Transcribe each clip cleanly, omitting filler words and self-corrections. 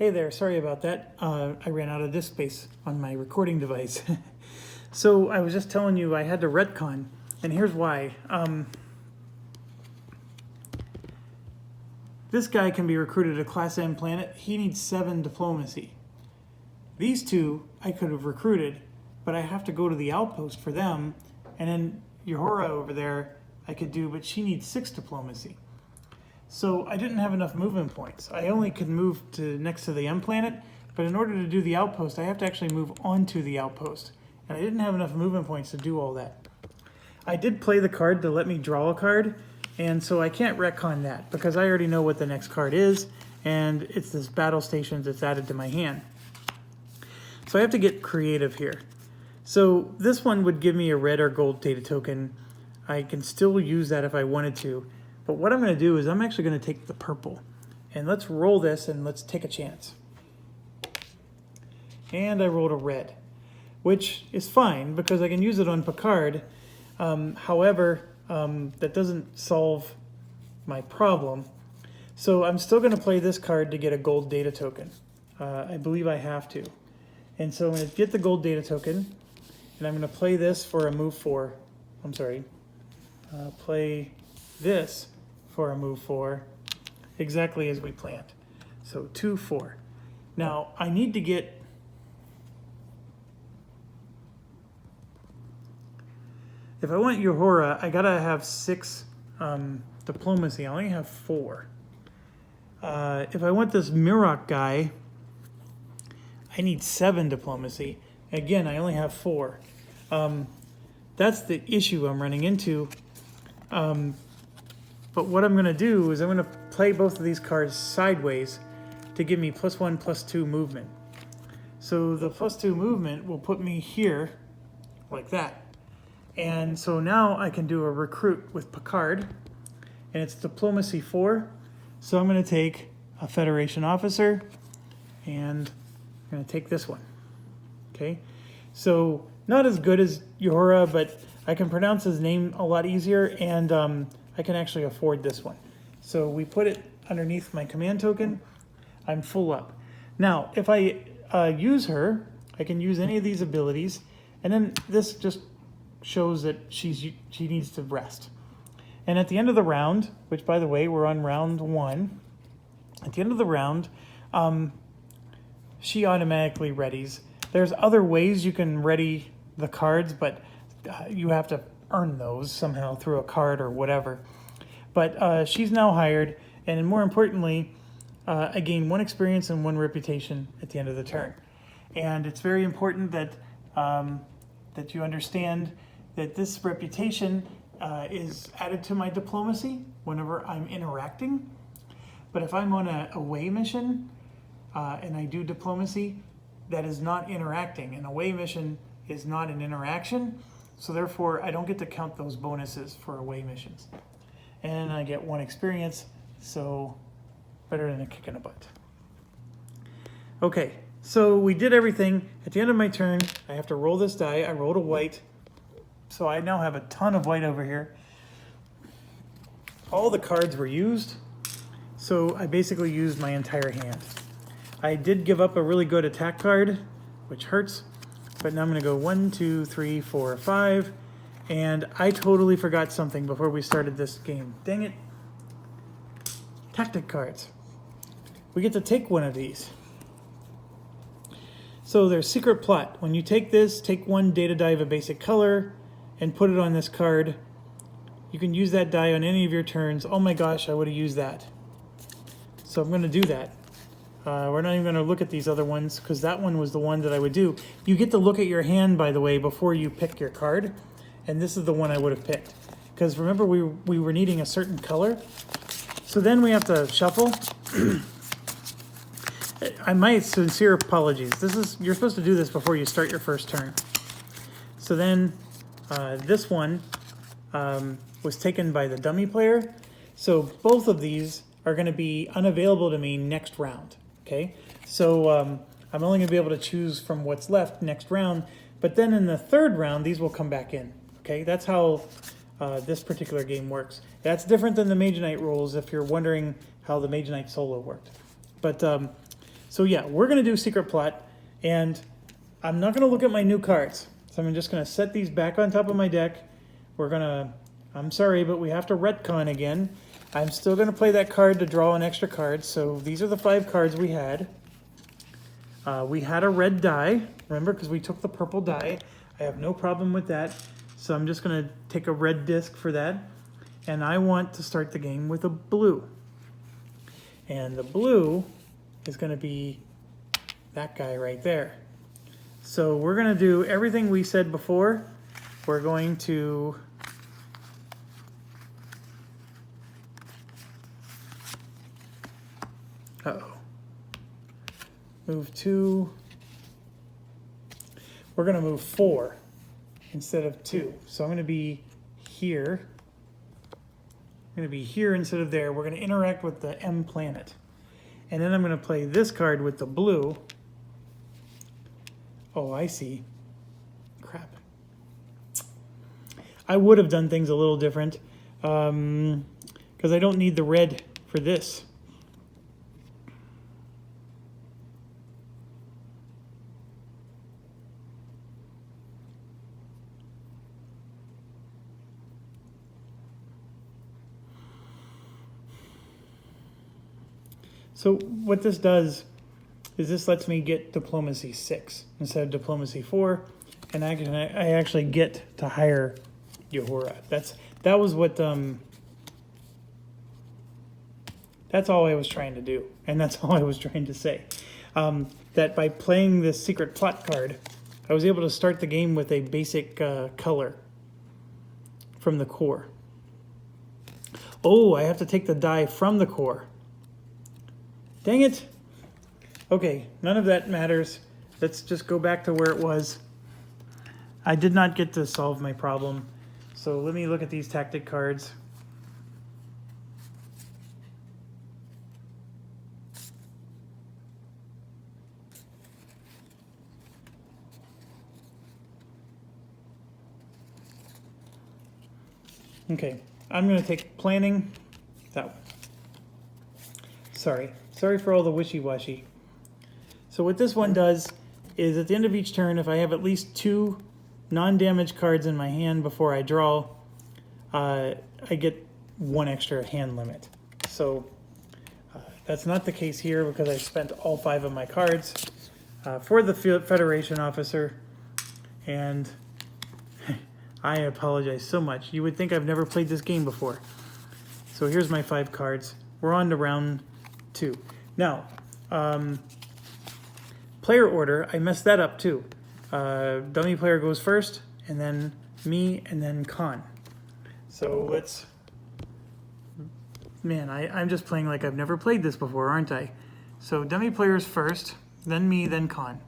Hey there, sorry about that. I ran out of disk space on my recording device. So I was just telling you I had to retcon, and here's why. This guy can be recruited to Class M planet. He needs 7 diplomacy. These two I could have recruited, but I have to go to the outpost for them, and then Uhura over there I could do, but she needs 6 diplomacy. So I didn't have enough movement points. I only could move to next to the M planet, but in order to do the outpost, I have to actually move onto the outpost. And I didn't have enough movement points to do all that. I did play the card to let me draw a card, and so I can't retcon that because I already know what the next card is, and it's this battle station that's added to my hand. So I have to get creative here. So this one would give me a red or gold data token. I can still use that if I wanted to. But what I'm going to do is I'm actually going to take the purple. And let's roll this and let's take a chance. And I rolled a red, which is fine because I can use it on Picard. However, that doesn't solve my problem. So I'm still going to play this card to get a gold data token. I believe I have to. And so I'm going to get the gold data token, and I'm going to play this for a move 4. I'm sorry. Play this for a move 4, exactly as we planned. So 2, 4. Now I need to get if I want Uhura, I gotta have 6 diplomacy. I only have 4. If I want this Mirok guy, I need 7 diplomacy. Again, I only have 4. That's the issue I'm running into. But what I'm going to do is I'm going to play both of these cards sideways to give me +1, +2 movement. So the +2 movement will put me here like that. And so now I can do a recruit with Picard, and it's diplomacy 4. So I'm going to take a Federation officer, and I'm going to take this one. Okay, so not as good as Uhura, but I can pronounce his name a lot easier, and I can actually afford this one. So we put it underneath my command token. I'm full up. Now, if I use her, I can use any of these abilities, and then this just shows that she needs to rest. And at the end of the round, which by the way, we're on round 1, at the end of the round, she automatically readies. There's other ways you can ready the cards, but you have to earn those somehow through a card or whatever. But she's now hired, and more importantly, I gain 1 experience and 1 reputation at the end of the turn. And it's very important that that you understand that this reputation is added to my diplomacy whenever I'm interacting. But if I'm on a away mission and I do diplomacy, that is not interacting. An away mission is not an interaction. So therefore, I don't get to count those bonuses for away missions. And I get 1 experience, so better than a kick in the butt. Okay, so we did everything. At the end of my turn, I have to roll this die. I rolled a white, so I now have a ton of white over here. All the cards were used, so I basically used my entire hand. I did give up a really good attack card, which hurts. But now I'm going to go 1, 2, 3, 4, 5. And I totally forgot something before we started this game. Dang it. Tactic cards. We get to take 1 of these. So there's secret plot. When you take this, take 1 data die of a basic color and put it on this card. You can use that die on any of your turns. Oh my gosh, I would have used that. So I'm going to do that. We're not even going to look at these other ones because that one was the one that I would do. You get to look at your hand, by the way, before you pick your card. And this is the one I would have picked. Because remember, we were needing a certain color. So then we have to shuffle. My sincere apologies. You're supposed to do this before you start your first turn. So then this one was taken by the dummy player. So both of these are going to be unavailable to me next round. Okay, so I'm only going to be able to choose from what's left next round, but then in the 3rd round, these will come back in. Okay, that's how this particular game works. That's different than the Mage Knight rules if you're wondering how the Mage Knight solo worked. But So yeah, we're gonna do secret plot, and I'm not gonna look at my new cards. So I'm just gonna set these back on top of my deck. I'm sorry, but we have to retcon again. I'm still gonna play that card to draw an extra card. So these are the 5 cards we had. We had a red die, remember, because we took the purple die. I have no problem with that. So I'm just gonna take a red disc for that. And I want to start the game with a blue. And the blue is gonna be that guy right there. So we're gonna do everything we said before. We're going to move 2. We're gonna move 4 instead of 2. So I'm gonna be here. I'm gonna be here instead of there. We're gonna interact with the M planet. And then I'm gonna play this card with the blue. Oh, I see. Crap. I would have done things a little different because I don't need the red for this. So what this does is this lets me get diplomacy 6 instead of diplomacy 4, and I actually get to hire Uhura. That was what that's all I was trying to do, and that's all I was trying to say. That by playing this secret plot card, I was able to start the game with a basic color from the core. Oh, I have to take the die from the core. Dang it. Okay, none of that matters. Let's just go back to where it was. I did not get to solve my problem. So let me look at these tactic cards. Okay, I'm going to take planning. That one. Sorry for all the wishy-washy. So what this one does is at the end of each turn, if I have at least 2 non-damage cards in my hand before I draw, I get 1 extra hand limit. So that's not the case here because I spent all 5 of my cards for the Federation officer, and I apologize so much. You would think I've never played this game before. So here's my 5 cards. We're on to round 2. Now, player order, I messed that up too. Dummy player goes first, and then me, and then Khan. So let's... Man, I'm just playing like I've never played this before, aren't I? So dummy player's first, then me, then Khan.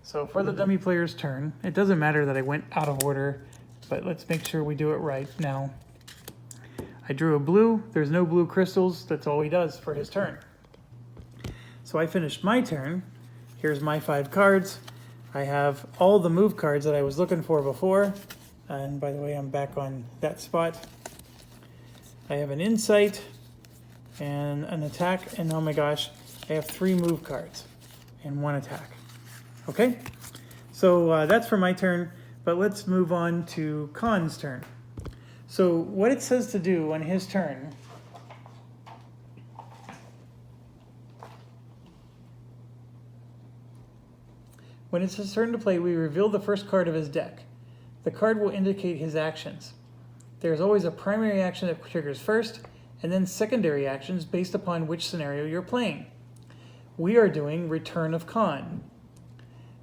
So for the dummy player's turn, it doesn't matter that I went out of order, but let's make sure we do it right now. I drew a blue. There's no blue crystals. That's all he does for his turn. So I finished my turn. Here's my 5 cards. I have all the move cards that I was looking for before. And by the way, I'm back on that spot. I have an insight and an attack. And oh my gosh, I have 3 move cards and 1 attack. Okay, so that's for my turn. But let's move on to Khan's turn. So what it says to do on his turn when it's his turn to play, we reveal the first card of his deck. The card will indicate his actions. There is always a primary action that triggers first, and then secondary actions based upon which scenario you're playing. We are doing Return of Khan.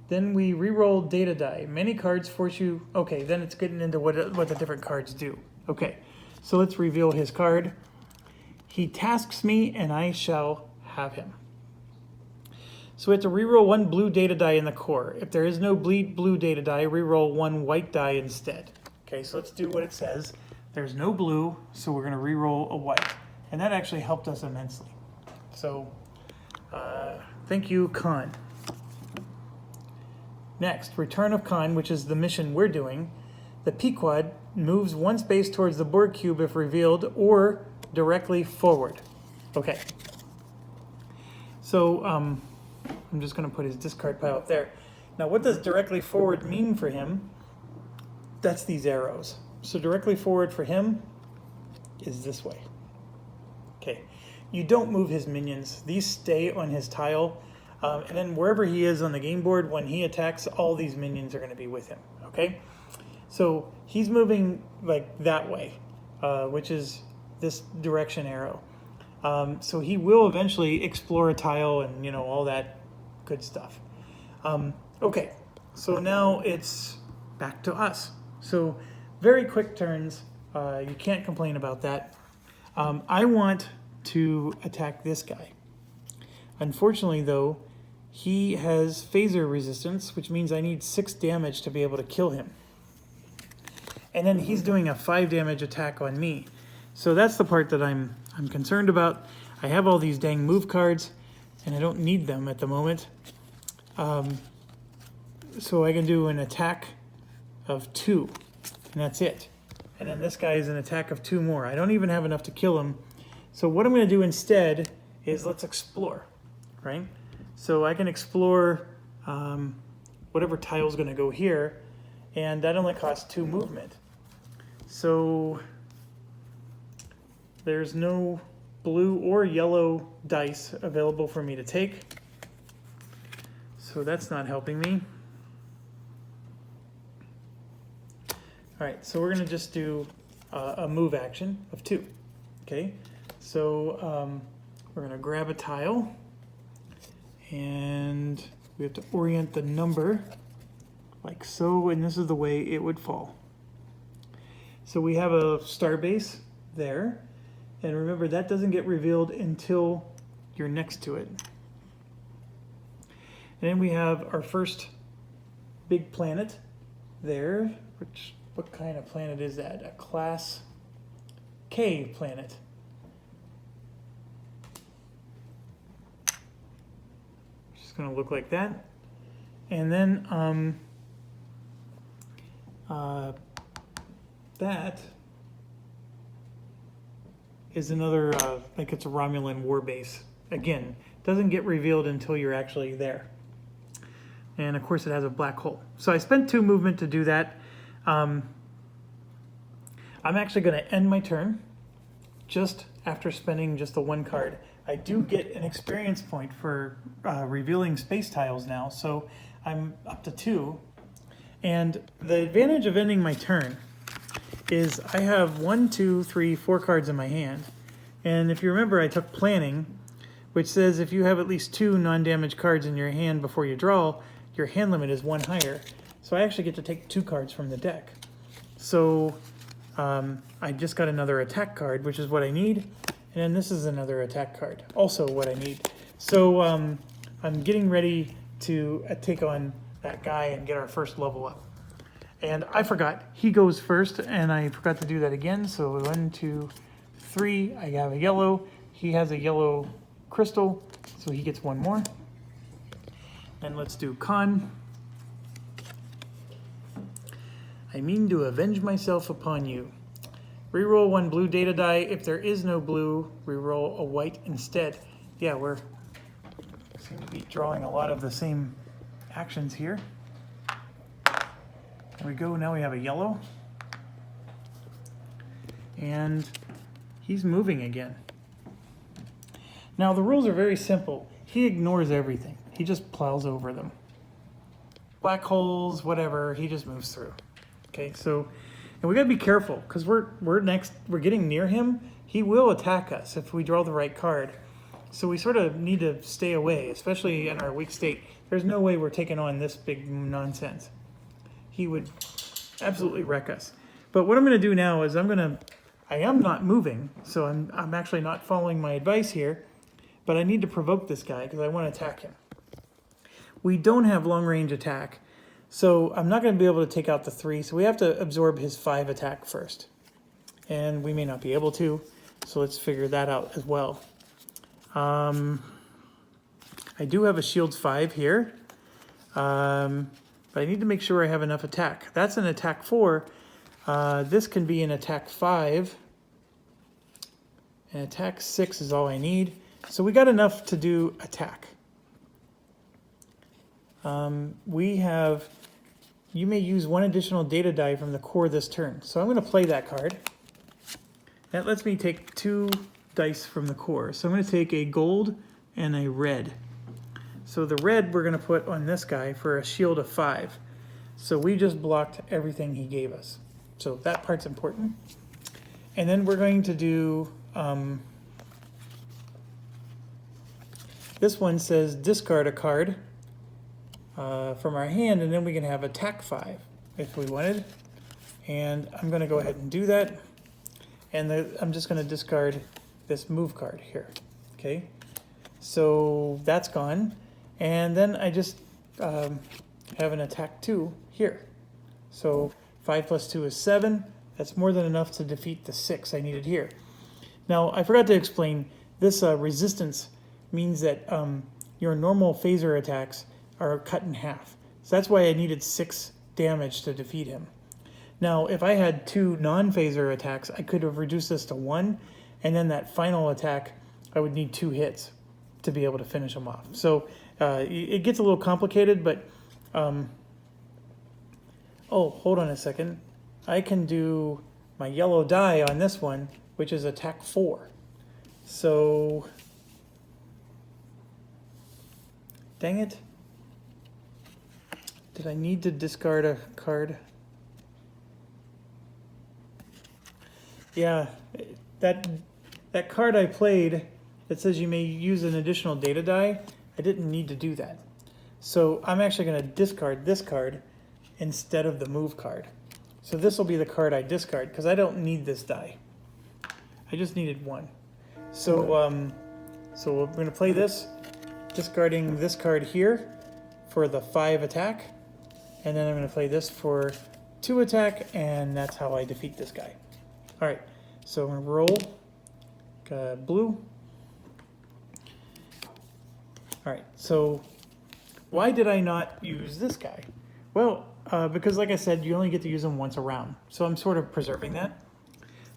Then we re-roll data die. Many cards force you... Okay, then it's getting into what the different cards do. Okay, so let's reveal his card. He tasks me, and I shall have him. So we have to re-roll 1 blue data die in the core. If there is no blue data die, re-roll 1 white die instead. Okay, so let's do what it says. There's no blue, so we're going to re-roll a white. And that actually helped us immensely. So, thank you, Khan. Next, Return of Khan, which is the mission we're doing. The Pequod moves 1 space towards the board cube if revealed, or directly forward. Okay. So, I'm just going to put his discard pile up there. Now, what does directly forward mean for him? That's these arrows. So directly forward for him is this way. Okay, you don't move his minions. These stay on his tile, and then wherever he is on the game board, when he attacks, all these minions are going to be with him. Okay, so he's moving like that way, which is this direction arrow. So he will eventually explore a tile and, you know, all that good stuff. Okay, so now it's back to us. So very quick turns. You can't complain about that. I want to attack this guy. Unfortunately, though, he has phaser resistance, which means I need 6 damage to be able to kill him. And then he's doing a 5 damage attack on me. So that's the part that I'm concerned about. I have all these dang move cards, and I don't need them at the moment. So I can do an attack of 2, and that's it. And then this guy is an attack of 2 more. I don't even have enough to kill him. So what I'm going to do instead is let's explore, right? So I can explore whatever tile is going to go here, and that only costs 2 movement. So there's no blue or yellow dice available for me to take. So that's not helping me. All right, so we're going to just do a move action of 2. Okay, so we're going to grab a tile, and we have to orient the number like so, and this is the way it would fall. So we have a star base there, and remember that doesn't get revealed until you're next to it. And then we have our first big planet there, which, what kind of planet is that? A class K planet. Just going to look like that. And then that is another, like it's a Romulan war base. Again, doesn't get revealed until you're actually there. And of course it has a black hole. So I spent 2 movement to do that. I'm actually going to end my turn just after spending just the 1 card. I do get an experience point for revealing space tiles now, so I'm up to 2. And the advantage of ending my turn is I have 1, 2, 3, 4 cards in my hand. And if you remember, I took planning, which says if you have at least 2 non-damage cards in your hand before you draw, your hand limit is 1 higher. So I actually get to take 2 cards from the deck. So I just got another attack card, which is what I need. And then this is another attack card, also what I need. So I'm getting ready to take on that guy and get our first level up. And I forgot, he goes first, and I forgot to do that again. So 1, 2, 3, I have a yellow. He has a yellow crystal, so he gets 1 more. And let's do con. I mean to avenge myself upon you. Reroll 1 blue data die. If there is no blue, reroll a white instead. Yeah, we're seem to be drawing a lot of the same actions here. There we go, now we have a yellow. And he's moving again. Now the rules are very simple. He ignores everything. He just plows over them. Black holes, whatever, he just moves through. Okay, so, and we gotta be careful because we're getting near him. He will attack us if we draw the right card. So we sort of need to stay away, especially in our weak state. There's no way we're taking on this big nonsense. He would absolutely wreck us. But what I'm gonna do now is I am not moving, so I'm actually not following my advice here, but I need to provoke this guy because I want to attack him. We don't have long range attack, so I'm not going to be able to take out the 3, so we have to absorb his 5 attack first. And we may not be able to, so let's figure that out as well. I do have a shields 5 here, but I need to make sure I have enough attack. That's an attack 4. This can be an attack 5. And attack 6 is all I need. So we got enough to do attack. You may use one additional data die from the core this turn. So I'm going to play that card. That lets me take 2 dice from the core. So I'm going to take a gold and a red. So the red we're going to put on this guy for a shield of 5. So we just blocked everything he gave us. So that part's important. And then we're going to do, this one says discard a card from our hand, and then we can have attack 5 if we wanted. And I'm going to go ahead and do that. And I'm just going to discard this move card here. Okay, so that's gone. And then I just have an attack 2 here. So 5 plus 2 is 7. That's more than enough to defeat the 6 I needed here. Now, I forgot to explain, this resistance means that your normal phaser attacks are cut in half. So that's why I needed 6 damage to defeat him. Now, if I had 2 non-phaser attacks, I could have reduced this to 1, and then that final attack, I would need 2 hits to be able to finish him off. So it gets a little complicated, but oh, hold on a second. I can do my yellow die on this one, which is attack 4. So, dang it. Did I need to discard a card? Yeah, that card I played that says you may use an additional data die, I didn't need to do that. So I'm actually going to discard this card instead of the move card. So this will be the card I discard because I don't need this die. I just needed 1. So so we're going to play this, discarding this card here for the 5 attack, and then I'm going to play this for 2 attack, and that's how I defeat this guy. All right, so I'm going to roll blue. All right, so why did I not use this guy? Well, because like I said, you only get to use him once a round. So I'm sort of preserving that.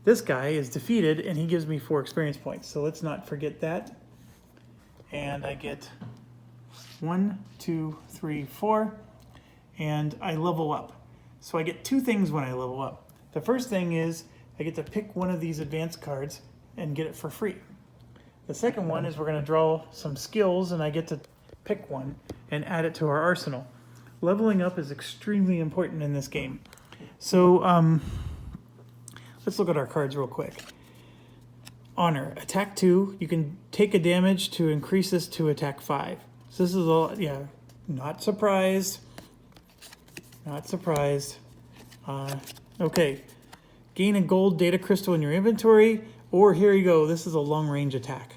This guy is defeated, and he gives me 4 experience points. So let's not forget that. And I get 1, 2, 3, 4, and I level up. So I get 2 things when I level up. The first thing is I get to pick one of these advanced cards and get it for free. The second one is we're going to draw some skills, and I get to pick one and add it to our arsenal. Leveling up is extremely important in this game. So let's look at our cards real quick. Honor, attack 2. You can take a damage to increase this to attack 5. So this is all, yeah, not surprised. Not surprised. Okay, gain a gold data crystal in your inventory, or here you go, this is a long range attack.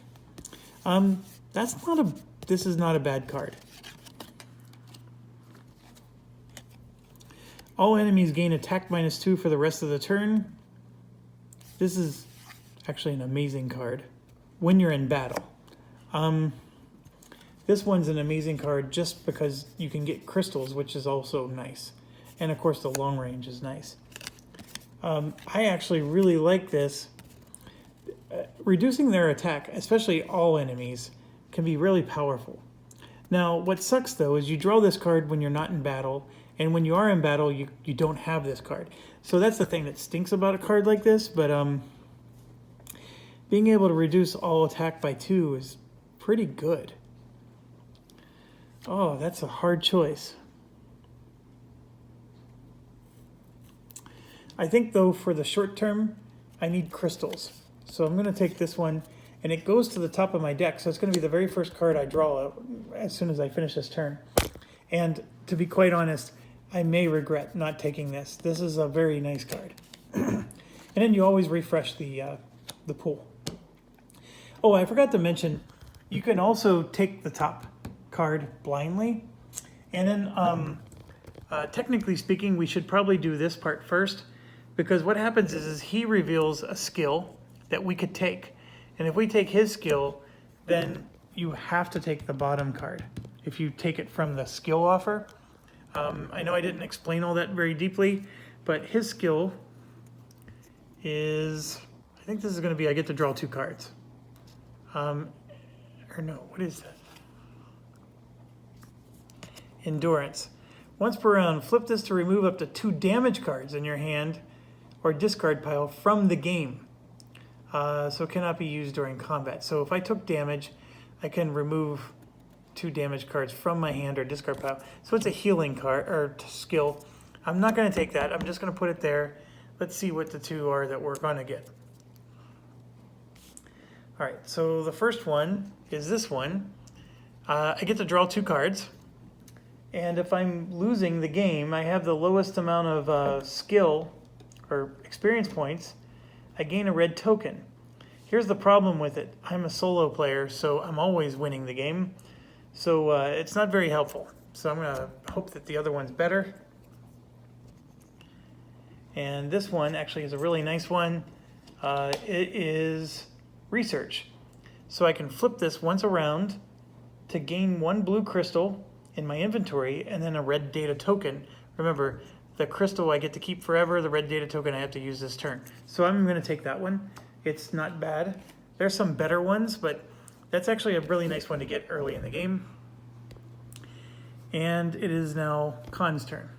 This is not a bad card. All enemies gain attack -2 for the rest of the turn. This is actually an amazing card when you're in battle. This one's an amazing card just because you can get crystals, which is also nice. And of course the long range is nice. I actually really like this. Reducing their attack, especially all enemies, can be really powerful. Now, what sucks though is you draw this card when you're not in battle, and when you are in battle, you don't have this card. So that's the thing that stinks about a card like this, but being able to reduce all attack by 2 is pretty good. Oh, that's a hard choice. I think though for the short term, I need crystals. So I'm going to take this one, and it goes to the top of my deck, so it's going to be the very first card I draw as soon as I finish this turn. And to be quite honest, I may regret not taking this. This is a very nice card. And then you always refresh the pool. Oh, I forgot to mention, you can also take the top card blindly. And then, technically speaking, we should probably do this part first, because what happens is he reveals a skill that we could take. And if we take his skill, then you have to take the bottom card if you take it from the skill offer. I know I didn't explain all that very deeply, but his skill is, I think this is going to be, I get to draw 2 cards. Or no, what is that? endurance. Once per round, flip this to remove up to 2 damage cards in your hand or discard pile from the game. So it cannot be used during combat. So if I took damage, I can remove 2 damage cards from my hand or discard pile. So it's a healing card or skill. I'm not going to take that. I'm just going to put it there. Let's see what the 2 are that we're going to get. All right, so the first one is this one. I get to draw 2 cards. And if I'm losing the game, I have the lowest amount of skill or experience points. I gain a red token. Here's the problem with it. I'm a solo player, so I'm always winning the game. So it's not very helpful. So I'm going to hope that the other one's better. And this one actually is a really nice one. It is research. So I can flip this once around to gain 1 blue crystal in my inventory and then a red data token. Remember, the crystal I get to keep forever, the red data token I have to use this turn. So I'm going to take that one. It's not bad. There's some better ones, but that's actually a really nice one to get early in the game. And it is now Khan's turn.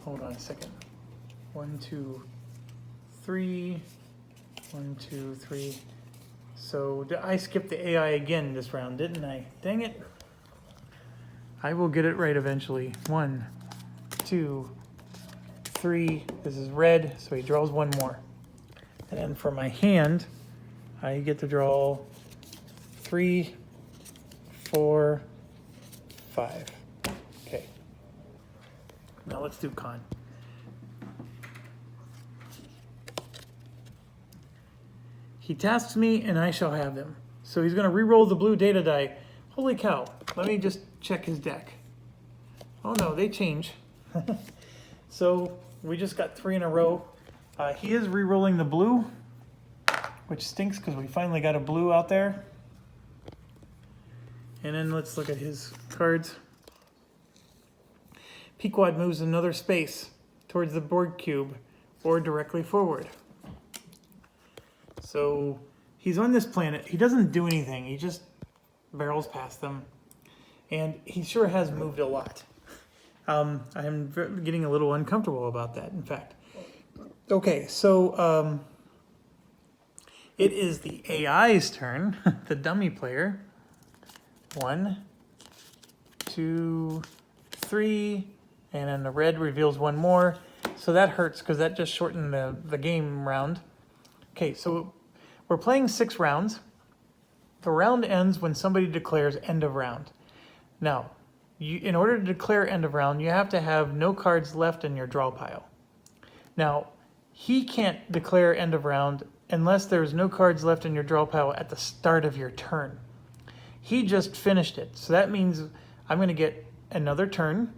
Hold on a second. 1, 2, 3. 1, 2, 3. So I skipped the AI again this round, didn't I? Dang it. I will get it right eventually. 1, 2, 3. This is red, so he draws 1 more. And then for my hand, I get to draw 3, 4, 5. Okay. Now let's do Khan. He tasks me and I shall have them. So he's going to re-roll the blue data die. Holy cow. Let me just check his deck. Oh no, they change. So we just got 3 in a row. He is re-rolling the blue, which stinks because we finally got a blue out there. And then let's look at his cards. Pequod moves another space towards the board cube or directly forward. So he's on this planet. He doesn't do anything. He just barrels past them. And he sure has moved a lot. I'm getting a little uncomfortable about that, in fact. Okay, so it is the AI's turn, the dummy player. 1, 2, 3, and then the red reveals 1 more. So that hurts because that just shortened the game round. Okay, so we're playing 6 rounds. The round ends when somebody declares end of round. Now, in order to declare end of round, you have to have no cards left in your draw pile. Now, he can't declare end of round unless there's no cards left in your draw pile at the start of your turn. He just finished it, so that means I'm going to get another turn,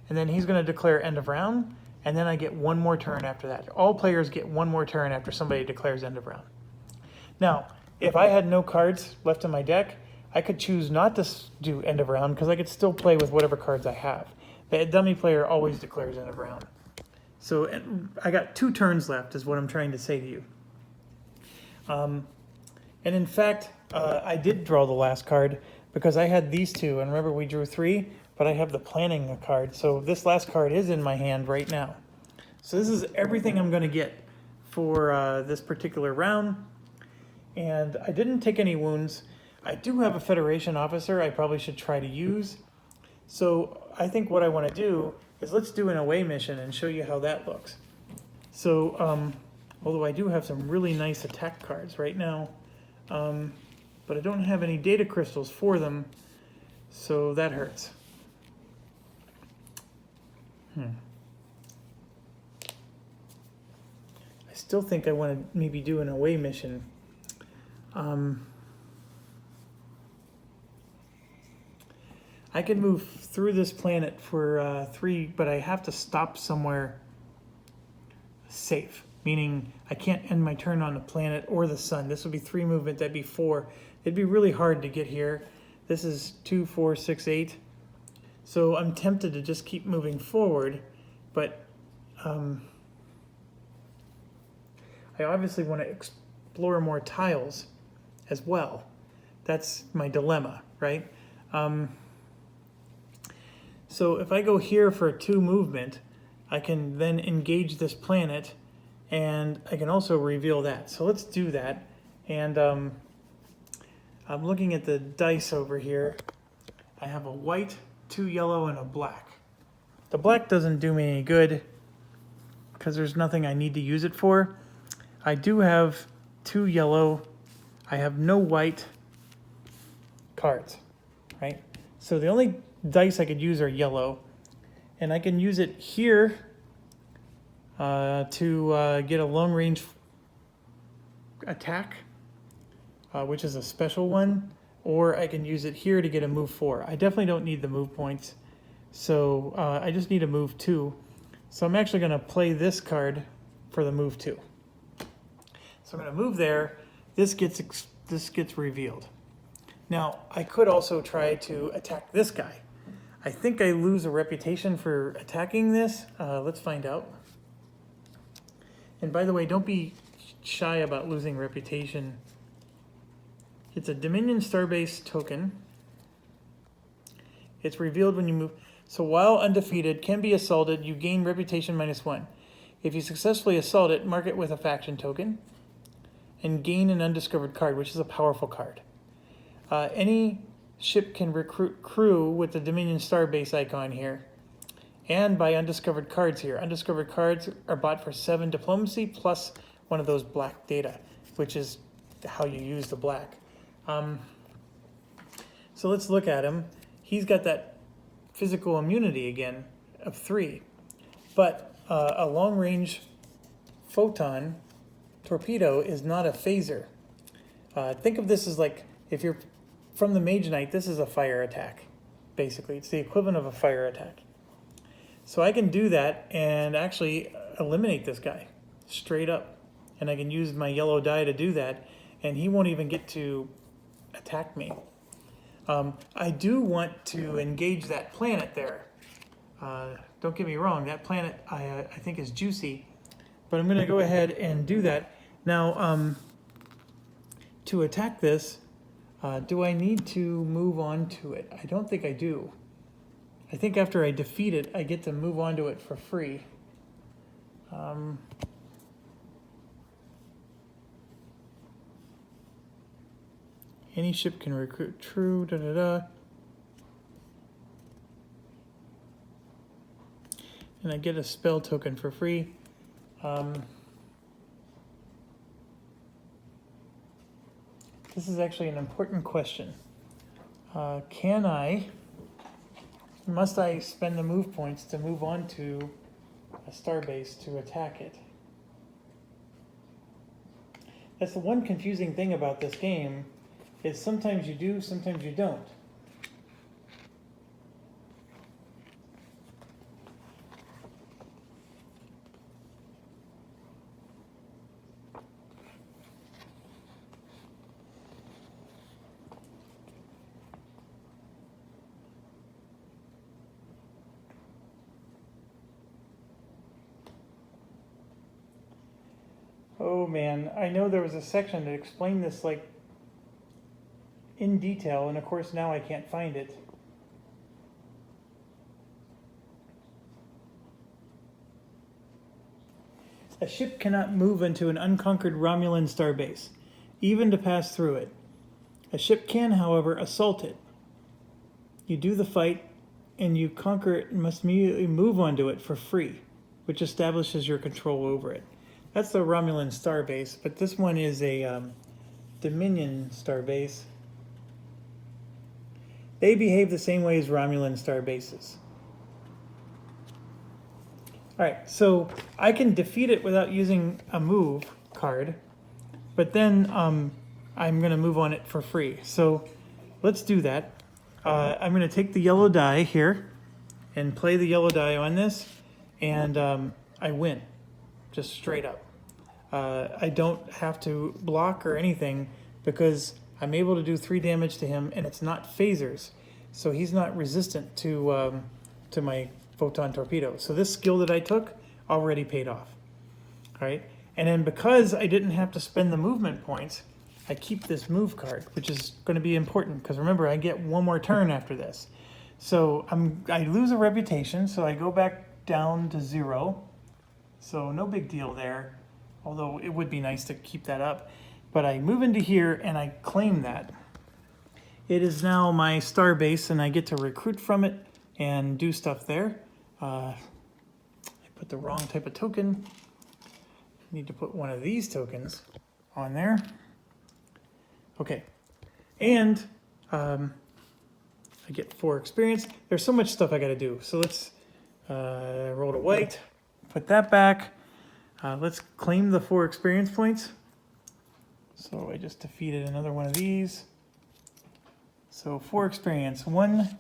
and then he's going to declare end of round, and then I get 1 more turn after that. All players get 1 more turn after somebody declares end of round. Now, if I had no cards left in my deck, I could choose not to do end of round because I could still play with whatever cards I have. The dummy player always declares end of round. So I got 2 turns left is what I'm trying to say to you. And in fact, I did draw the last card because I had these 2. And remember, we drew 3, but I have the planning card. So this last card is in my hand right now. So this is everything I'm going to get for this particular round. And I didn't take any wounds. I do have a Federation officer I probably should try to use. So I think what I want to do is let's do an away mission and show you how that looks. So, although I do have some really nice attack cards right now, but I don't have any data crystals for them, so that hurts. I still think I want to maybe do an away mission. I can move through this planet for 3, but I have to stop somewhere safe, meaning I can't end my turn on the planet or the sun. This would be 3 movement, that'd be 4. It'd be really hard to get here. This is 2, 4, 6, 8. So I'm tempted to just keep moving forward, but I obviously want to explore more tiles as well. That's my dilemma, right? So if I go here for 2 movement, I can then engage this planet, and I can also reveal that. So let's do that. And I'm looking at the dice over here. I have a white, 2 yellow, and a black. The black doesn't do me any good because there's nothing I need to use it for. I do have 2 yellow. I have no white cards, right? So the only dice I could use are yellow, and I can use it here to get a long range attack, which is a special one, or I can use it here to get a move 4. I definitely don't need the move points, so I just need a move 2. So I'm actually going to play this card for the move 2. So I'm going to move there. This gets revealed. Now I could also try to attack this guy. I think I lose a reputation for attacking this. Let's find out. And by the way, don't be shy about losing reputation. It's a Dominion Starbase token. It's revealed when you move. So while undefeated, can be assaulted, you gain reputation -1. If you successfully assault it, mark it with a faction token and gain an undiscovered card, which is a powerful card. Any ship can recruit crew with the Dominion Starbase icon here, and buy undiscovered cards here. Undiscovered cards are bought for 7 diplomacy plus one of those black data, which is how you use the black. So let's look at him. He's got that physical immunity again of 3, but a long-range photon torpedo is not a phaser. Think of this as like, if you're from the Mage Knight, this is a fire attack, basically. It's the equivalent of a fire attack. So I can do that and actually eliminate this guy straight up. And I can use my yellow die to do that, and he won't even get to attack me. I do want to engage that planet there. Don't get me wrong, that planet I think is juicy, but I'm going to go ahead and do that. Now, to attack this, do I need to move on to it? I don't think I do. I think after I defeat it, I get to move on to it for free. Any ship can recruit true, And I get a spell token for free. This is actually an important question. Must I spend the move points to move on to a starbase to attack it? That's the one confusing thing about this game, is sometimes you do, sometimes you don't. Oh man, I know there was a section that explained this like in detail, and of course now I can't find it. A ship cannot move into an unconquered Romulan starbase, even to pass through it. A ship can, however, assault it. You do the fight, and you conquer it and must immediately move onto it for free, which establishes your control over it. That's the Romulan starbase, but this one is a Dominion starbase. They behave the same way as Romulan starbases. All right, so I can defeat it without using a move card, but then I'm going to move on it for free. So let's do that. I'm going to take the yellow die here and play the yellow die on this, and I win, just straight up. I don't have to block or anything because I'm able to do 3 damage to him, and it's not phasers, so he's not resistant to my photon torpedo. So this skill that I took already paid off. All right, and then because I didn't have to spend the movement points, I keep this move card, which is going to be important because remember, I get one more turn after this. So I lose a reputation, so I go back down to 0. So no big deal there, although it would be nice to keep that up. But I move into here and I claim that. It is now my star base and I get to recruit from it and do stuff there. I put the wrong type of token. Need to put one of these tokens on there. Okay, and I get 4 experience. There's so much stuff I got to do. So let's roll to white, put that back. Let's claim the 4 experience points. So I just defeated another one of these. So 4 experience, 1,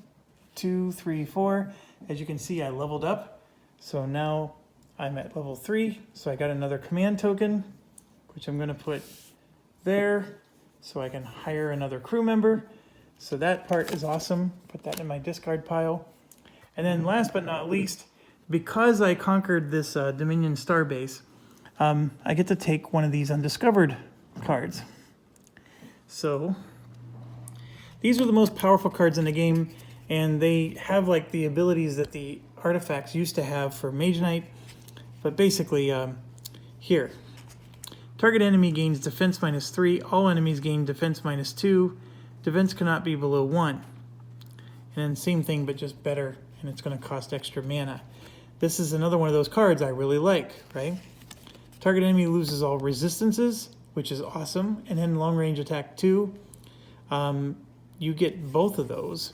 2, 3, 4. As you can see, I leveled up. So now I'm at level 3. So I got another command token, which I'm going to put there so I can hire another crew member. So that part is awesome. Put that in my discard pile. And then last but not least, because I conquered this Dominion Starbase, I get to take one of these undiscovered cards. So these are the most powerful cards in the game, and they have like the abilities that the artifacts used to have for Mage Knight. But basically, here, target enemy gains defense -3. All enemies gain defense -2. Defense cannot be below 1. And then same thing, but just better, and it's going to cost extra mana. This is another one of those cards I really like, right? Target enemy loses all resistances, which is awesome. And then long range attack 2. You get both of those.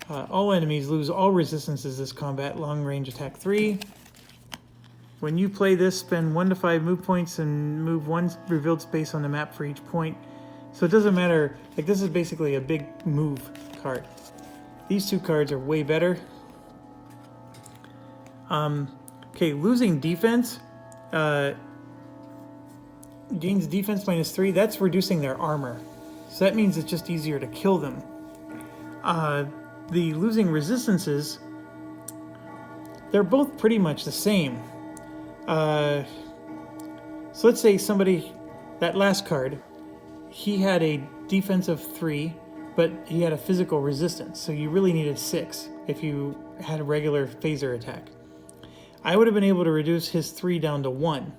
All enemies lose all resistances this combat, long range attack 3. When you play this, spend 1 to 5 move points and move 1 revealed space on the map for each point. So it doesn't matter, like this is basically a big move card. These 2 cards are way better. Okay, losing defense, gains defense -3, that's reducing their armor. So that means it's just easier to kill them. The losing resistances, they're both pretty much the same. So let's say somebody, that last card, he had a defense of 3, but he had a physical resistance. So you really needed 6 if you had a regular phaser attack. I would have been able to reduce his 3 down to 1.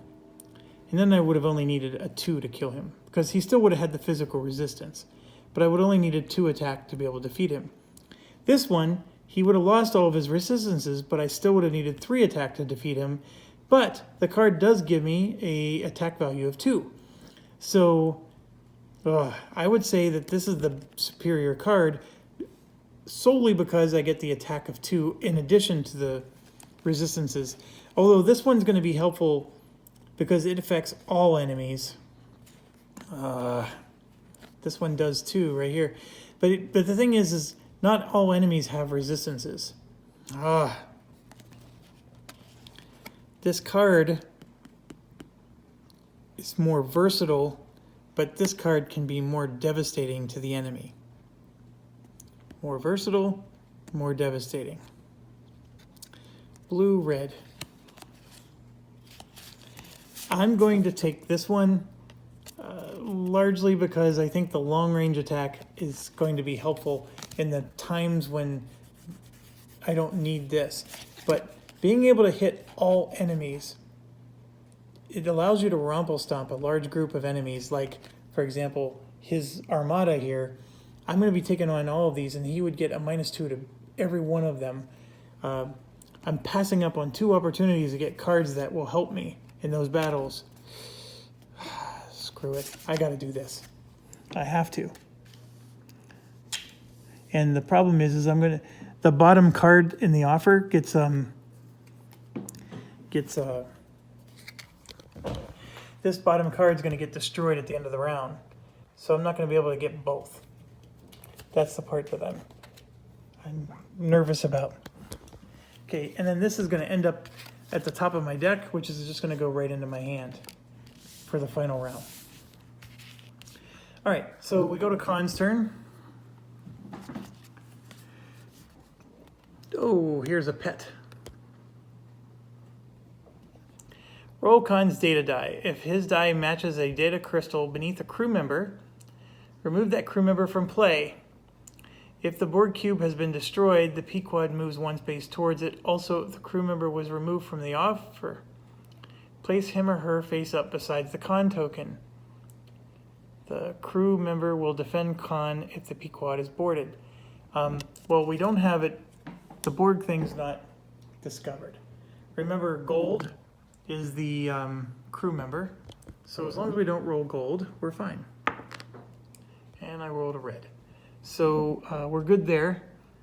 And then I would have only needed a 2 to kill him, because he still would have had the physical resistance. But I would only needed 2 attack to be able to defeat him. This one, he would have lost all of his resistances, but I still would have needed 3 attack to defeat him. But the card does give me a attack value of 2. So I would say that this is the superior card solely because I get the attack of 2 in addition to the resistances. Although this one's going to be helpful because it affects all enemies. This one does too, right here. But the thing is not all enemies have resistances. This card is more versatile, but this card can be more devastating to the enemy. More versatile, more devastating. Blue, red. I'm going to take this one largely because I think the long range attack is going to be helpful in the times when I don't need this. But being able to hit all enemies, it allows you to rumble stomp a large group of enemies. Like, for example, his armada here, I'm going to be taking on all of these, and he would get a -2 to every one of them. I'm passing up on 2 opportunities to get cards that will help me in those battles. Screw it. I got to do this. I have to. And the problem is I'm going to... The bottom card in the offer gets this bottom card is going to get destroyed at the end of the round. So I'm not going to be able to get both. That's the part that I'm nervous about. Okay, and then this is going to end up at the top of my deck, which is just going to go right into my hand for the final round. All right, so we go to Khan's turn. Oh, here's a pet. Roll Khan's data die. If his die matches a data crystal beneath a crew member, remove that crew member from play. If the board cube has been destroyed, the P-quad moves one space towards it. Also, if the crew member was removed from the offer, place him or her face up beside the Khan token. The crew member will defend Khan if the P-quad is boarded. Well, we don't have it. The board thing's not discovered. Remember, gold is the crew member. So as long as we don't roll gold, we're fine. And I rolled a red. So we're good there.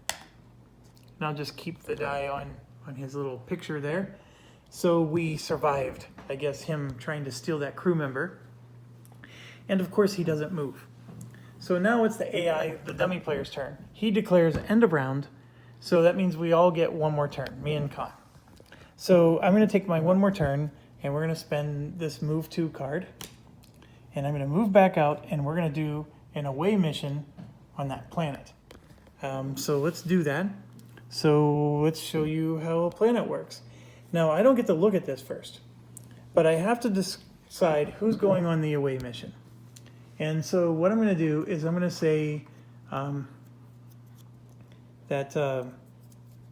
And I'll just keep the die on his little picture there. So we survived, I guess, him trying to steal that crew member. And of course he doesn't move. So now it's the AI, the dummy player's turn. He declares end of round. So that means we all get one more turn, me and Khan. So I'm going to take my one more turn, and we're going to spend this move to card. And I'm going to move back out, and we're going to do an away mission on that planet. So let's do that. So let's show you how a planet works. Now, I don't get to look at this first, but I have to decide who's going on the away mission. And so what I'm going to do is I'm going to say that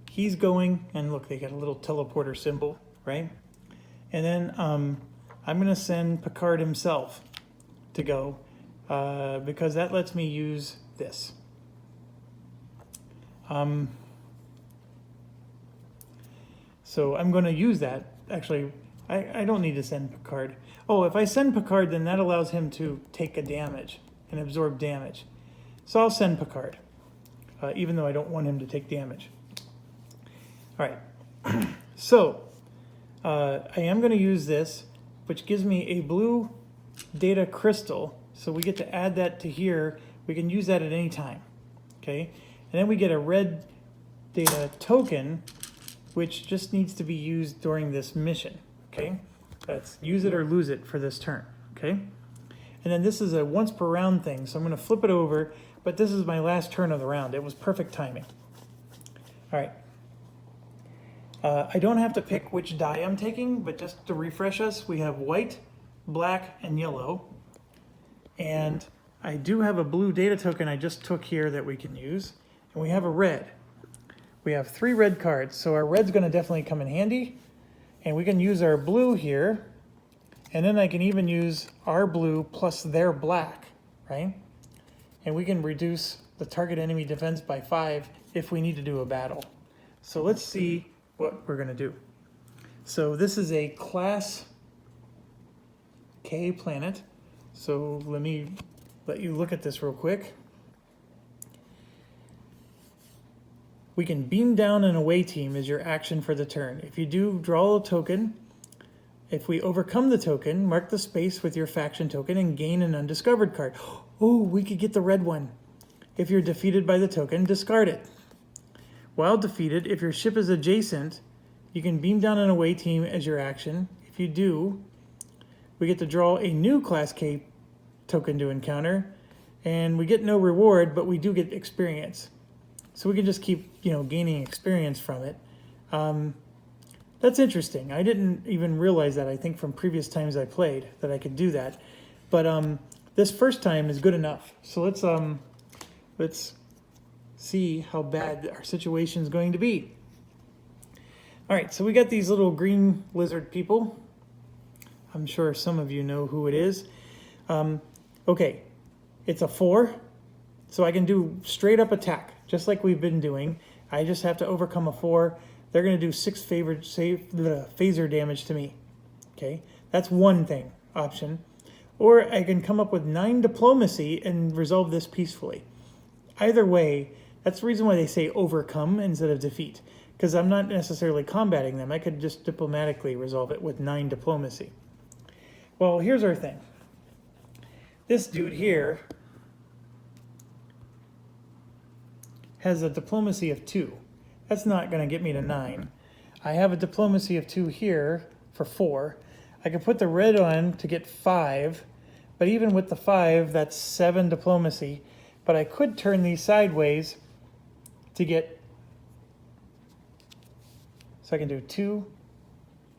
he's going, and look, they got a little teleporter symbol, right? And then I'm going to send Picard himself to go because that lets me use this. So I'm going to use that. Actually, I don't need to send Picard. Oh, if I send Picard, then that allows him to take a damage and absorb damage. So I'll send Picard, even though I don't want him to take damage. All right. So I am going to use this, which gives me a blue data crystal. So we get to add that to here. We can use that at any time. Okay. And then we get a red data token, which just needs to be used during this mission. Okay. That's use it or lose it for this turn. Okay. And then this is a once per round thing. So I'm going to flip it over, but this is my last turn of the round. It was perfect timing. All right. I don't have to pick which die I'm taking, but just to refresh us, we have white, black, and yellow. And I do have a blue data token I just took here that we can use. And we have a red. We have 3 red cards, so our red's going to definitely come in handy. And we can use our blue here. And then I can even use our blue plus their black, right? And we can reduce the target enemy defense by 5 if we need to do a battle. So let's see what we're going to do. So this is a Class K planet. So let me let you look at this real quick. We can beam down an away team as your action for the turn. If you do, draw a token. If we overcome the token, mark the space with your faction token and gain an undiscovered card. Oh, we could get the red one. If you're defeated by the token, discard it. While defeated, if your ship is adjacent, you can beam down an away team as your action. If you do, we get to draw a new Class K token to encounter, and we get no reward, but we do get experience. So we can just keep, gaining experience from it. That's interesting. I didn't even realize that, I think, from previous times I played, that I could do that. But this first time is good enough. So let's see how bad our situation is going to be. All right, so we got these little green lizard people. I'm sure some of you know who it is. Okay, it's a 4, so I can do straight up attack, just like we've been doing. I just have to overcome a 4. They're going to do 6 phaser damage to me. Okay, that's one thing, option. Or I can come up with 9 diplomacy and resolve this peacefully. Either way, that's the reason why they say overcome instead of defeat, because I'm not necessarily combating them. I could just diplomatically resolve it with 9 diplomacy. Well, here's our thing. This dude here has a diplomacy of 2. That's not going to get me to 9. I have a diplomacy of 2 here for 4. I could put the red on to get 5, but even with the 5, that's 7 diplomacy. But I could turn these sideways to get, so I can do 2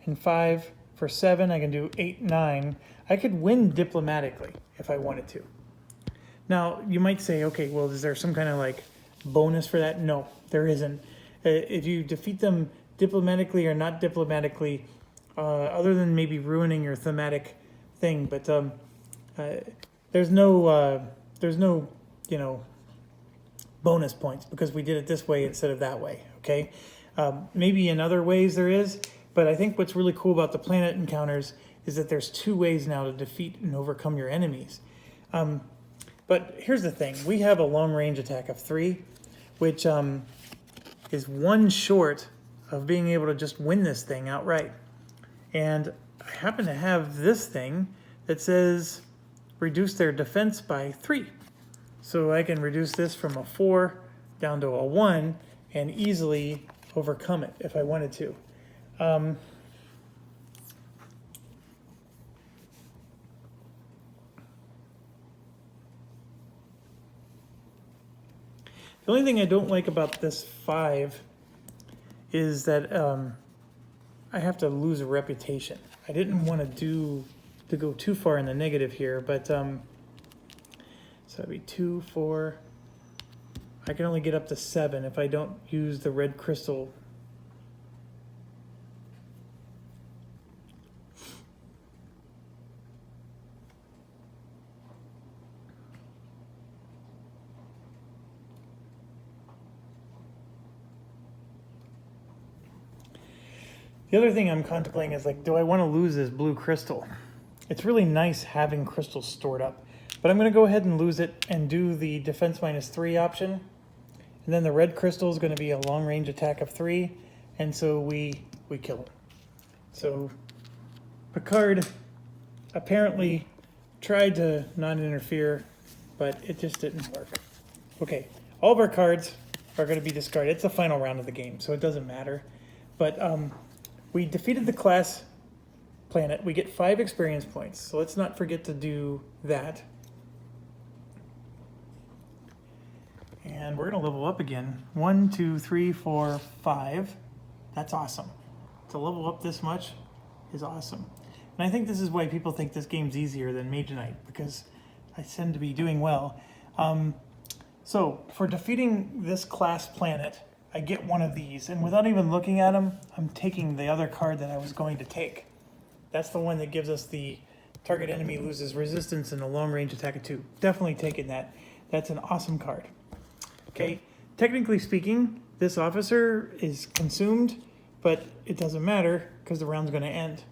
and 5 for 7, I can do 8, 9. I could win diplomatically if I wanted to. Now, you might say, okay, well, is there some kind of like bonus for that? No, there isn't. If you defeat them diplomatically or not diplomatically, other than maybe ruining your thematic thing, but there's no, you know, bonus points because we did it this way instead of that way, okay? Maybe in other ways there is, but I think what's really cool about the planet encounters is that there's 2 ways now to defeat and overcome your enemies. But here's the thing. We have a long-range attack of 3, which is 1 short of being able to just win this thing outright. And I happen to have this thing that says reduce their defense by 3. So I can reduce this from a 4 down to a 1 and easily overcome it if I wanted to. The only thing I don't like about this 5 is that I have to lose a reputation. I didn't want to go too far in the negative here, but so that'd be 2, 4. I can only get up to 7 if I don't use the red crystal. The other thing I'm contemplating is like, do I want to lose this blue crystal? It's really nice having crystals stored up, but I'm going to go ahead and lose it and do the defense -3 option. And then the red crystal is going to be a long range attack of 3. And so we kill him. So Picard apparently tried to not interfere, but it just didn't work. Okay, all of our cards are going to be discarded. It's the final round of the game, so it doesn't matter. But we defeated the class planet. We get 5 experience points. So let's not forget to do that. And we're going to level up again. 1, 2, 3, 4, 5. That's awesome. To level up this much is awesome. And I think this is why people think this game's easier than Mage Knight, because I tend to be doing well. So for defeating this class planet, I get one of these, and without even looking at them, I'm taking the other card that I was going to take. That's the one that gives us the target enemy loses resistance in a long-range attack of 2. Definitely taking that. That's an awesome card. Okay, technically speaking, this officer is consumed, but it doesn't matter because the round's going to end.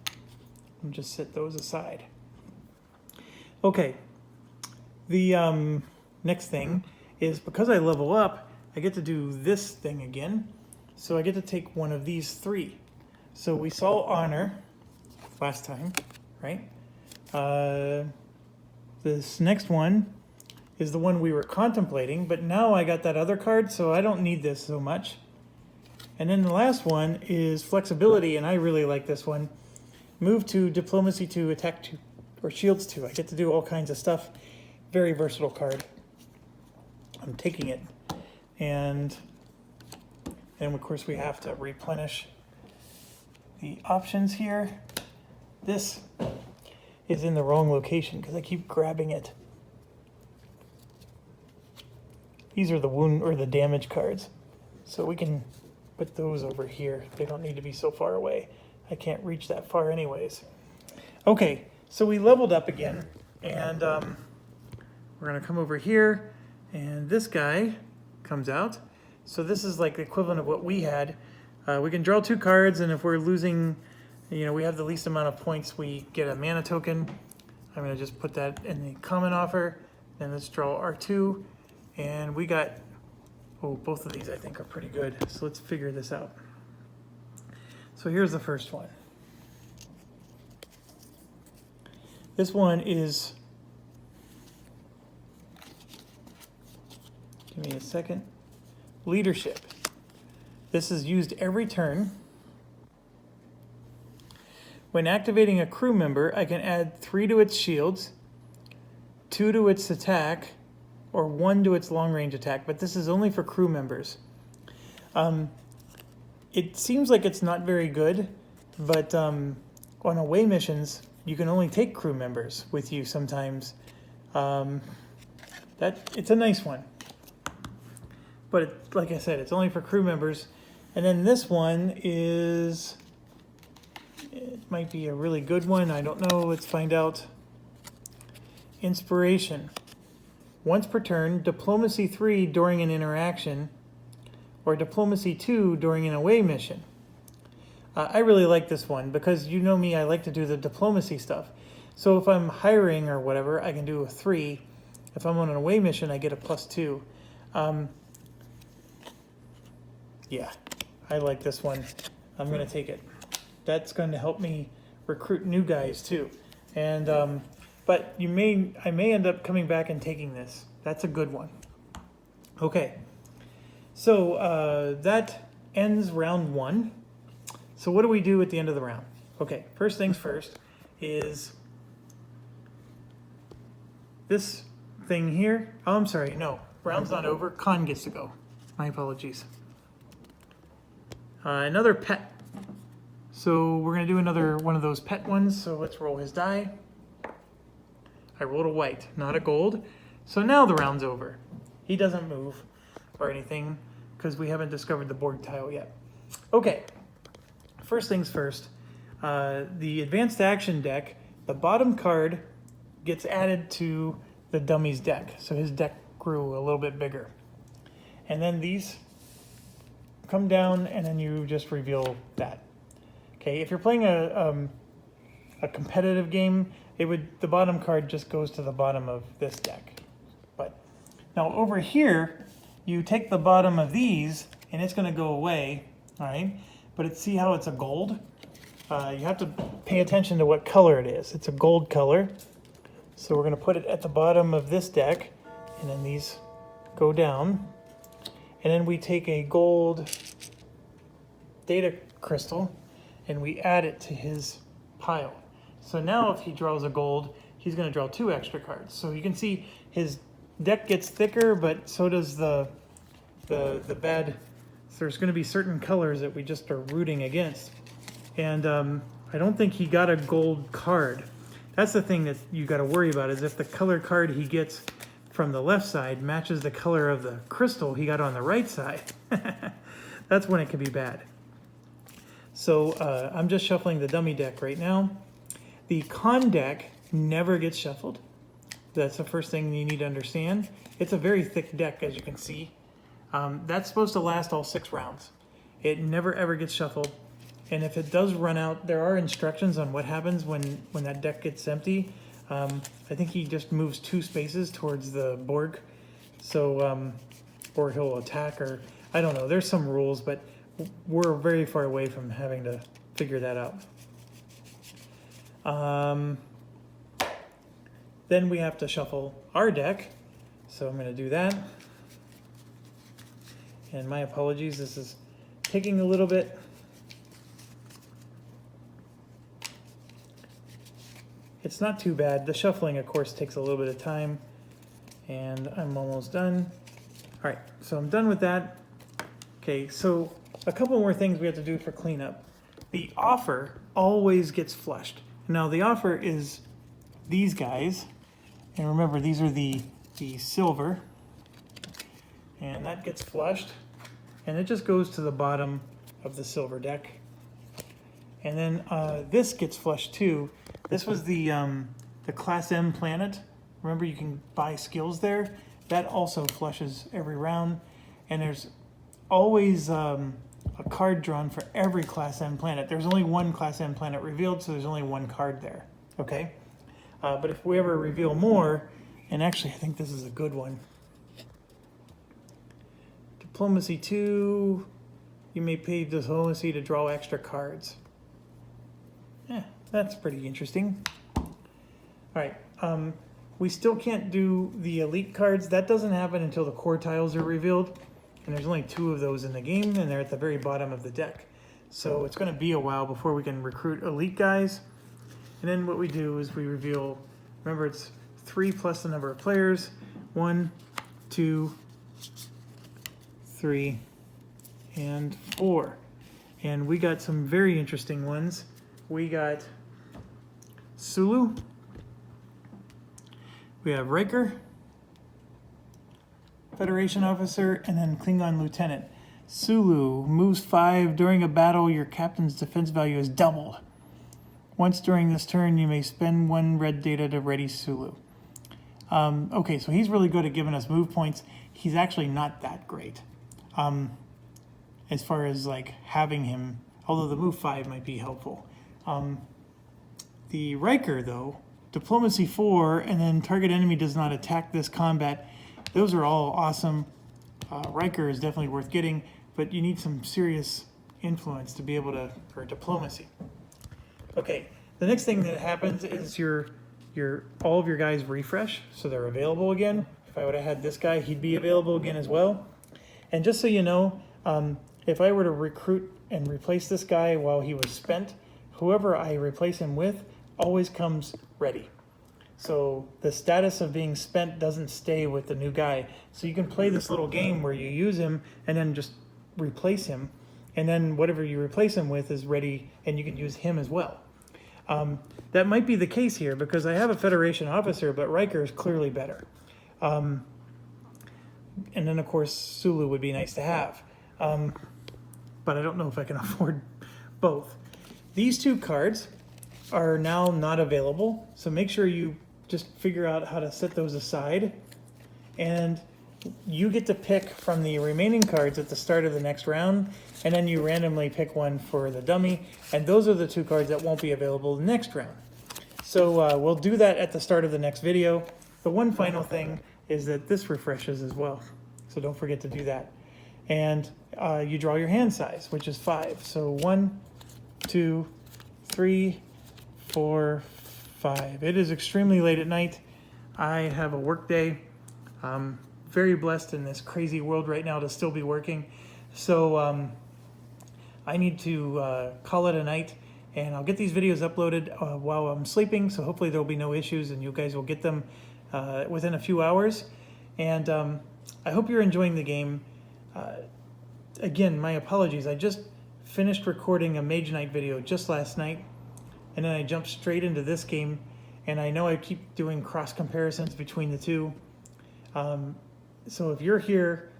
I'll just set those aside. Okay, the next thing is because I level up, I get to do this thing again. So I get to take one of these 3. So we saw honor last time, right? This next one is the one we were contemplating, but now I got that other card, so I don't need this so much. And then the last one is flexibility, and I really like this one. Move 2, diplomacy 2, attack 2, or shields 2. I get to do all kinds of stuff. Very versatile card. I'm taking it. And then, of course, we have to replenish the options here. This is in the wrong location because I keep grabbing it. These are the wound or the damage cards. So we can put those over here. They don't need to be so far away. I can't reach that far anyways. Okay, so we leveled up again. And we're going to come over here. And this guy comes out. So this is like the equivalent of what we had. We can draw 2 cards, and if we're losing, you know, we have the least amount of points, we get a mana token. I'm going to just put that in the common offer. Then let's draw R2. And we got, oh, both of these I think are pretty good. So let's figure this out. So here's the first one. This one is, give me a second, leadership. This is used every turn. When activating a crew member, I can add 3 to its shields, 2 to its attack, or 1 to its long-range attack, but this is only for crew members. It seems like it's not very good, but on away missions, you can only take crew members with you sometimes. It's a nice one. But like I said, it's only for crew members. And then this one is, it might be a really good one. I don't know. Let's find out. Inspiration. Once per turn, Diplomacy 3 during an interaction, or Diplomacy 2 during an away mission. I really like this one because you know me, I like to do the diplomacy stuff. So if I'm hiring or whatever, I can do a 3. If I'm on an away mission, I get a +2. Yeah, I like this one. I'm going to take it. That's going to help me recruit new guys too. And but I may end up coming back and taking this. That's a good one. Okay, so that ends round 1. So what do we do at the end of the round? Okay, first things first is this thing here. Oh, I'm sorry, no, round's not over. Khan gets to go. My apologies. Another pet. So we're gonna do another one of those pet ones. So let's roll his die. I rolled a white, not a gold. So now the round's over. He doesn't move or anything because we haven't discovered the board tile yet. Okay. First things first, the advanced action deck, the bottom card gets added to the dummy's deck. So his deck grew a little bit bigger. And then these come down and then you just reveal that. Okay, if you're playing a competitive game, the bottom card just goes to the bottom of this deck. But now over here, you take the bottom of these and it's gonna go away, all right? But see how it's a gold? You have to pay attention to what color it is. It's a gold color. So we're going to put it at the bottom of this deck. And then these go down. And then we take a gold data crystal and we add it to his pile. So now if he draws a gold, he's going to draw 2 extra cards. So you can see his deck gets thicker, but so does the bad. So there's going to be certain colors that we just are rooting against. And I don't think he got a gold card. That's the thing that you got to worry about, is if the color card he gets from the left side matches the color of the crystal he got on the right side. That's when it could be bad. So I'm just shuffling the dummy deck right now. The con deck never gets shuffled. That's the first thing you need to understand. It's a very thick deck, as you can see. That's supposed to last all 6 rounds. It never ever gets shuffled. And if it does run out, there are instructions on what happens when that deck gets empty. I think he just moves 2 spaces towards the Borg. So, or he'll attack, or I don't know. There's some rules, but we're very far away from having to figure that out. Then we have to shuffle our deck. So I'm going to do that. And my apologies, this is taking a little bit. It's not too bad. The shuffling, of course, takes a little bit of time. And I'm almost done. All right, so I'm done with that. Okay, so a couple more things we have to do for cleanup. The offer always gets flushed. Now, the offer is these guys. And remember, these are the silver. And that gets flushed, and it just goes to the bottom of the silver deck. And then this gets flushed too. This was the Class M planet. Remember, you can buy skills there. That also flushes every round. And there's always a card drawn for every Class M planet. There's only 1 Class M planet revealed, so there's only 1 card there. Okay? But if we ever reveal more, and actually I think this is a good one. Diplomacy 2, you may pay diplomacy to draw extra cards. Yeah, that's pretty interesting. All right, we still can't do the elite cards. That doesn't happen until the core tiles are revealed. And there's only 2 of those in the game, and they're at the very bottom of the deck. So it's going to be a while before we can recruit elite guys. And then what we do is we reveal, remember it's 3 plus the number of players. 1, 2, 3, and 4. And we got some very interesting ones. We got Sulu. We have Riker, Federation officer, and then Klingon lieutenant. Sulu moves 5. During a battle, your captain's defense value is doubled. Once during this turn, you may spend 1 red data to ready Sulu. Okay, so he's really good at giving us move points. He's actually not that great as far as like having him, although the move 5 might be helpful. The Riker, though, Diplomacy 4, and then target enemy does not attack this combat. Those are all awesome. Riker is definitely worth getting, but you need some serious influence to be able to, for diplomacy. Okay, the next thing that happens is all of your guys refresh, so they're available again. If I would have had this guy, he'd be available again as well. And just so you know, if I were to recruit and replace this guy while he was spent, whoever I replace him with always comes ready. So the status of being spent doesn't stay with the new guy. So you can play this little game where you use him and then just replace him. And then whatever you replace him with is ready and you can use him as well. That might be the case here because I have a Federation officer, but Riker is clearly better. And then of course Sulu would be nice to have. But I don't know if I can afford both. These 2 cards are now not available, so make sure you just figure out how to set those aside, and you get to pick from the remaining cards at the start of the next round, and then you randomly pick one for the dummy, and those are the 2 cards that won't be available next round. So we'll do that at the start of the next video. The one final thing is that this refreshes as well, so don't forget to do that. And you draw your hand size, which is 5. So 1, 2, 3, 4, 5. It is extremely late at night. I have a work day. I'm very blessed in this crazy world right now to still be working. So I need to call it a night, and I'll get these videos uploaded while I'm sleeping, so hopefully there'll be no issues and you guys will get them within a few hours. And I hope you're enjoying the game. Again, my apologies. I just finished recording a Mage Knight video just last night, and then I jumped straight into this game, and I know I keep doing cross comparisons between the 2. So if you're here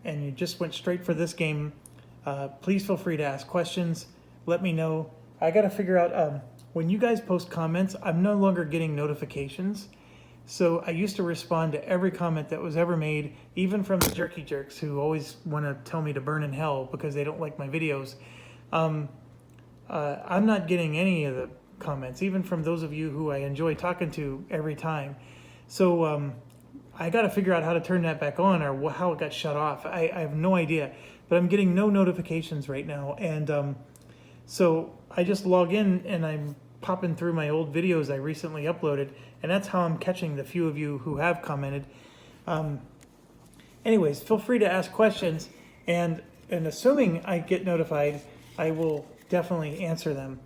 and you just went straight for this game, please feel free to ask questions. Let me know. I got to figure out, when you guys post comments, I'm no longer getting notifications. So I used to respond to every comment that was ever made, even from the jerky jerks who always want to tell me to burn in hell because they don't like my videos. I'm not getting any of the comments, even from those of you who I enjoy talking to every time. So I got to figure out how to turn that back on, or how it got shut off. I have no idea, but I'm getting no notifications right now. And so I just log in and I'm popping through my old videos I recently uploaded, and that's how I'm catching the few of you who have commented. Anyways, feel free to ask questions, and assuming I get notified, I will definitely answer them.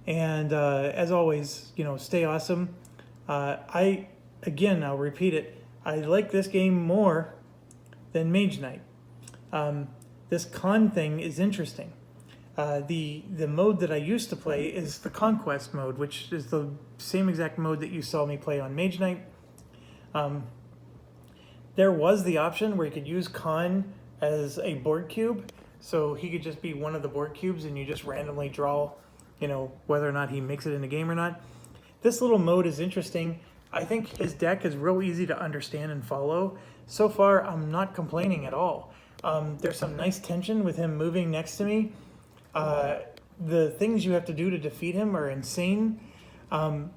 And as always, stay awesome. Again, I'll repeat it. I like this game more than Mage Knight. This con thing is interesting. The mode that I used to play is the Conquest mode, which is the same exact mode that you saw me play on Mage Knight. There was the option where you could use Con as a board cube, so he could just be one of the board cubes and you just randomly draw, whether or not he makes it in the game or not. This little mode is interesting. I think his deck is real easy to understand and follow. So far, I'm not complaining at all. There's some nice tension with him moving next to me. The things you have to do to defeat him are insane. I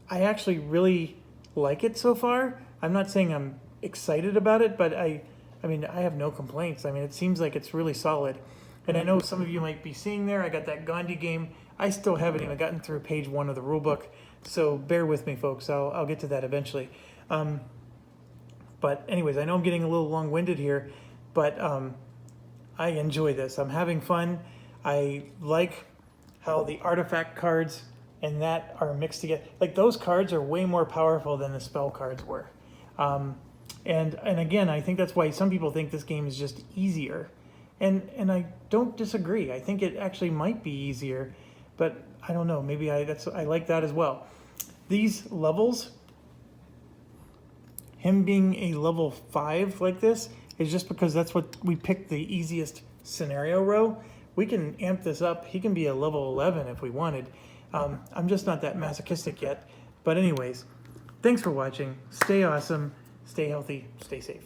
actually really like it so far. I'm not saying I'm excited about it, but I mean, I have no complaints. I mean, it seems like it's really solid. And I know some of you might be seeing there, I got that Gandhi game. I still haven't even gotten through page 1 of the rulebook, so bear with me, folks. I'll get to that eventually. But anyways, I know I'm getting a little long-winded here, but I enjoy this. I'm having fun. I like how the artifact cards and that are mixed together. Like, those cards are way more powerful than the spell cards were. And again, I think that's why some people think this game is just easier. And I don't disagree. I think it actually might be easier, but I don't know. Maybe I like that as well. these levels, him being a level 5 like this, is just because that's what we picked the easiest scenario row. We can amp this up. He can be a level 11 if we wanted. I'm just not that masochistic yet. But anyways, thanks for watching. Stay awesome, stay healthy, stay safe.